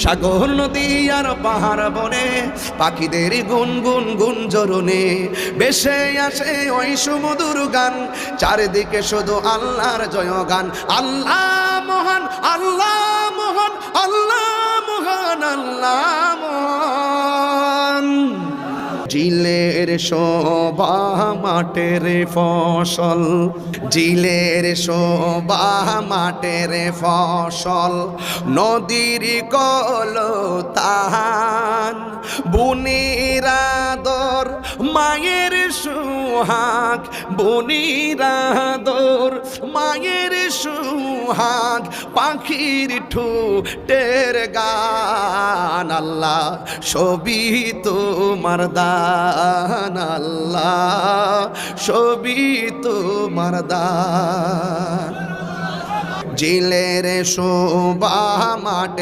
সাগর নদী আর পাহাড় বনে পাখিদের গুন গুন গুঞ্জরণে বেশে আসে ওই সুমধুর গান, চারিদিকে শুধু আল্লাহর জয়গান। আল্লাহ মহান, আল্লাহ মহান, আল্লাহ মহান, আল্লাহ মহান। জিলের শোভা মাঠের ফসল, জিলের শোভা মাঠের ফসল, নদীর কলতান, বুনির আদর মায়ের সুহাগ, বুনির আদর মায়ের সুহাগ, পাখির ঠোঁটের গান। আল্লাহ সবই তোমার দান, আল্লাহ সবই তোমার দান। জিলের শোভা মাঠে